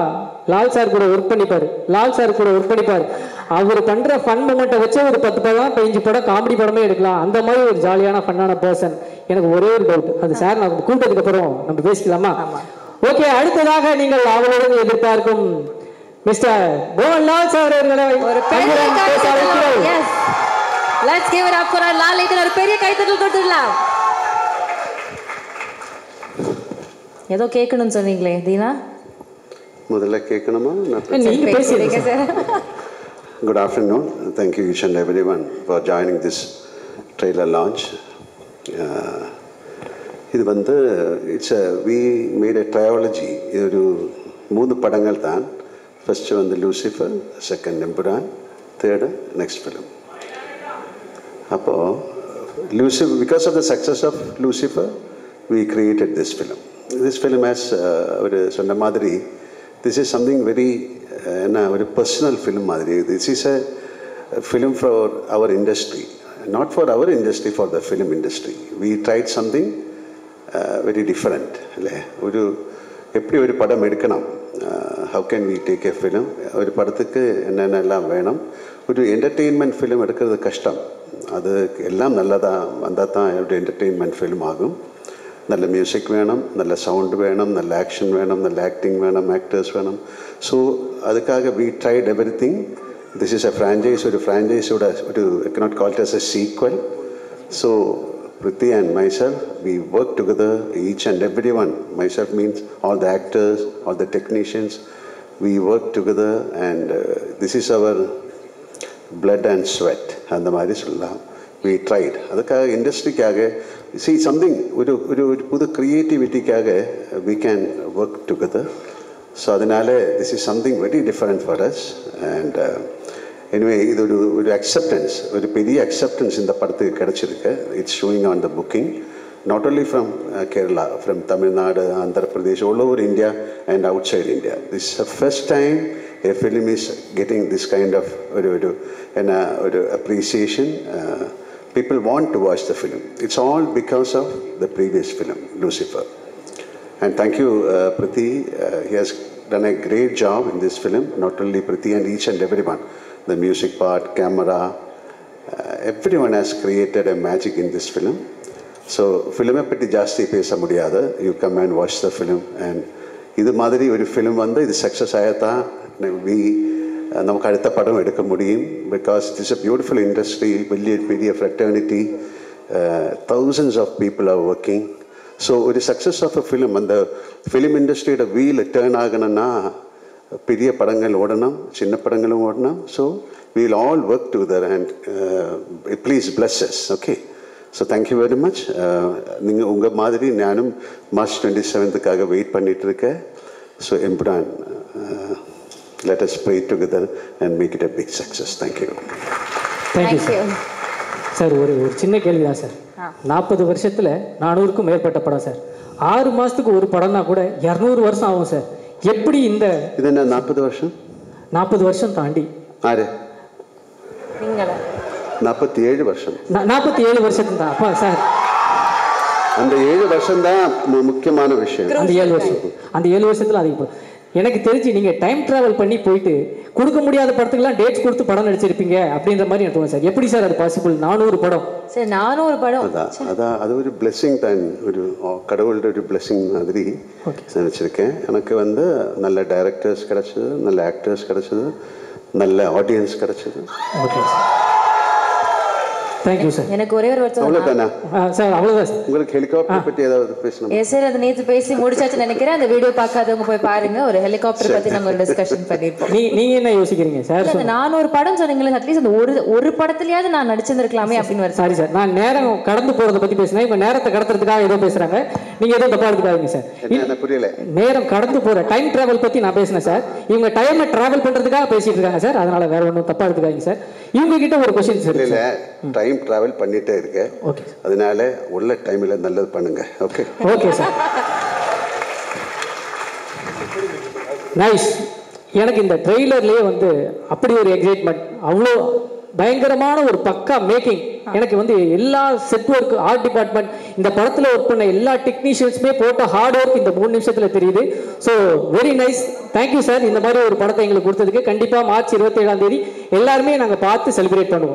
லால் சார் கூட ஒர்க் பண்ணிப்பாரு, லால் சார் கூட ஒர்க் பண்ணிப்பாரு, அவர் பண்ற ஃபன் மொமெண்ட்டை வச்சு ஒரு 10 படம் 15 படம் காமெடி படமே எடுக்கலாம். அந்த மாதிரி ஒரு ஜாலியான ஃபன்னான பர்சன். எனக்கு ஒரே ஒரு டவுட், அது சார் நான் கூப்பிட்டதுக்கு அப்புறம் நம்ம பேசிக்கலாமா? ஓகே, அடுத்ததாக நீங்கள் அவர்களுடன் எதிர்பார்க்கும் மிஸ்டர் மோகன்லால் சார் அவர்களை ஒரு பெரிய கைத்தட்டல் கொடுத்துடலாம். ஏதோ கேட்கணும்னு சொன்னீங்களே தீனா, முதல்ல கேட்கணுமா? நீங்க பேசுறீங்க sir. Good afternoon. Thank you each and everyone for joining this trailer launch. இது வந்து we made a trilogy. இது ஒரு 3 படங்கள் தான். ஃபர்ஸ்ட் வந்து Lucifer, second Empuraan, third next film. அப்போது Lucifer, because of the success of Lucifer we created this film. This film has ஒரு சொன்ன மாதிரி this is something very very personal film மாதிரி. This is a film for our industry, not for our industry, for the film industry. We tried something very different. ஒரு எப்படி ஒரு படம் எடுக்கணும், how can we take a film, ஒரு படத்துக்கு என்னென்னலாம் வேணும். ஒரு என்டர்டெயின்மெண்ட் ஃபிலிம் எடுக்கிறது கஷ்டம். அது எல்லாம் நல்லதாக வந்தால் தான் ஒரு என்டர்டெயின்மெண்ட் ஃபிலிம் ஆகும். நல்ல மியூசிக் வேணும், நல்ல சவுண்டு வேணும், நல்ல ஆக்ஷன் வேணும், நல்ல ஆக்டிங் வேணும், ஆக்டர்ஸ் வேணும். ஸோ அதுக்காக we tried everything. This is a franchise. ஒரு ஃப்ரான்ச்சைஸோட ஒரு I cannot call it as a sequel. So Priti and myself, we work together, each and everyone. Myself means all the actors, all the technicians. We work together and this is our blood and sweat. அந்த மாதிரி சொல்லலாம். We tried. அதுக்காக இண்டஸ்ட்ரிக்காக see something ஒரு புது கிரியேட்டிவிட்டிக்காக we can work together. So அதனால this is something very different for us. And anyway, இது ஒரு acceptance, ஒரு பெரிய அக்செப்டன்ஸ் இந்த படத்துக்கு கிடைச்சிருக்கு. It's showing on the booking, not only from Kerala, from Tamil Nadu, Andhra Pradesh, all over India and outside India. This is the first time a film is getting this kind of appreciation. People want to watch the film. It's all because of the previous film, Lucifer. And thank you, Priti. He has done a great job in this film. Not only Priti and each and everyone. The music part, camera, everyone has created a magic in this film. So, film பற்றி ஜாஸ்தி பேச முடியாது. You come and watch the film. And இது மாதிரி ஒரு film வந்து இது success ஆகத்தான் நமக்கு அடுத்த படம் எடுக்க முடியும். Because it is a beautiful industry, பெரிய fraternity, thousands of people are working. So ஒரு சக்ஸஸ் ஆஃப் அ ஃபிலிம், அந்த ஃபிலிம் இண்டஸ்ட்ரியோட வீல் டேர்ன் ஆகணும்னா பெரிய படங்கள் ஓடணும், சின்ன படங்களும் ஓடணும். So we'll all work together and please bless us. Okay, so thank you very much. நீங்கள் உங்கள் மாதிரி நானும் மார்ச் 27க்காக வெயிட் பண்ணிகிட்டு இருக்கேன். So Empuraan, let us pray together and make it a big success. Thank you. Thank you, sir. Sir ஒரு சின்ன கேள்வி தான் சார். 40 வருஷத்தில் 400க்கும் மேற்பட்ட படம் சார். 6 மாதத்துக்கு ஒரு படம்னா கூட 200 வருஷம் ஆகும் சார். எப்படி இந்த இது என்ன 40 வருஷம்? 40 வருஷம் தாண்டி ஆறு 47 வருஷம். 47 வருஷத்துக்கு தான் அப்பா சார். அந்த 7 வருஷம் தான் முக்கியமான விஷயம். அந்த 7 வருஷத்தில் அதிகம். எனக்கு தெரிஞ்சு நீங்கள் டைம் ட்ராவல் பண்ணி போயிட்டு கொடுக்க முடியாத படத்துக்குலாம் டேட்ஸ் கொடுத்து படம் நடிச்சிருப்பீங்க அப்படின்ற மாதிரி எனக்கு தோணும் சார். எப்படி சார் அது பாசிபிள்? 400 படம் சார், 400 படம். அதான் அது ஒரு பிளெஸ்ஸிங் தான், ஒரு கடவுளோட ஒரு பிளெஸ்ஸிங் மாதிரி நினச்சிருக்கேன். எனக்கு வந்து நல்ல டைரக்டர்ஸ் கிடச்சிது, நல்ல ஆக்டர்ஸ் கிடச்சிது, நல்ல ஆடியன்ஸ் கிடச்சிது. Okay, thank you sir. எனக்கு ஒரே ஒரு வருஷம் அவ்வளோதானா சார்? அவ்வளோதான் சார். உங்களுக்கு ஹெலிகாப்டர் பற்றி ஏதாவது பேசணும்? எஸ் சார், அது நேற்று பேசி முடிச்சாச்சுன்னு நினைக்கிறேன். அந்த வீடியோ பார்க்காதவங்க போய் பாருங்க. ஒரு ஹெலிகாப்டர் பத்தி நாங்கள் ஒரு டிஸ்கஷன் பண்ணியிருப்போம். நீங்க என்ன யோசிக்கிறீங்க சார்? நான் ஒரு படம் சொன்னீங்களே, அட்லீஸ்ட் அந்த ஒரு படத்துலயாவது நான் நடிச்சிருந்திருக்கலாமே அப்படின்னு வருது. சாரி சார், நான் நேரம் கடந்து போறதை பத்தி பேசினேன். இப்ப நேரத்தை கடத்துறதுக்காக ஏதோ பேசுறாங்க, நீங்க ஏதோ தப்பா எடுத்துக்காதீங்க சார். புரியல. நேரம் கடந்து போற டைம் டிராவல் பத்தி நான் பேசினேன் சார். இவங்க டைமை டிராவல் பண்றதுக்காக பேசிட்டு இருக்காங்க சார். அதனால வேற ஒன்றும் தப்பா எடுத்துக்காதீங்க சார். இவங்க கிட்ட ஒரு கொஸ்டின் சார். இல்ல டைம் டிராவல் பண்ணிட்டே இருக்கேன். ஓகே, அதனால உள்ள டைம்ல நல்லது பண்ணுங்க. Okay okay sir. நைஸ். எனக்கு இந்த ட்ரெய்லர்லயே வந்து அப்படி ஒரு எக்ஸைட்மெண்ட், அவ்வளோ பயங்கரமான ஒரு பக்கா மேக்கிங். எனக்கு வந்து எல்லா செட் ஒர்க், ஆர்ட் டிபார்ட்மெண்ட், இந்த படத்தில் ஒர்க் பண்ண எல்லா டெக்னீஷியன்ஸுமே போட்ட ஹார்ட் ஒர்க் இந்த 3 நிமிஷத்தில் தெரியுது. So very nice, thank you sir. இந்த மாதிரி ஒரு படத்தை எங்களுக்கு கொடுத்ததுக்கு. கண்டிப்பாக மார்ச் 27ஆம் தேதி எல்லாருமே நாங்கள் பார்த்து செலிப்ரேட் பண்ணுவோம்.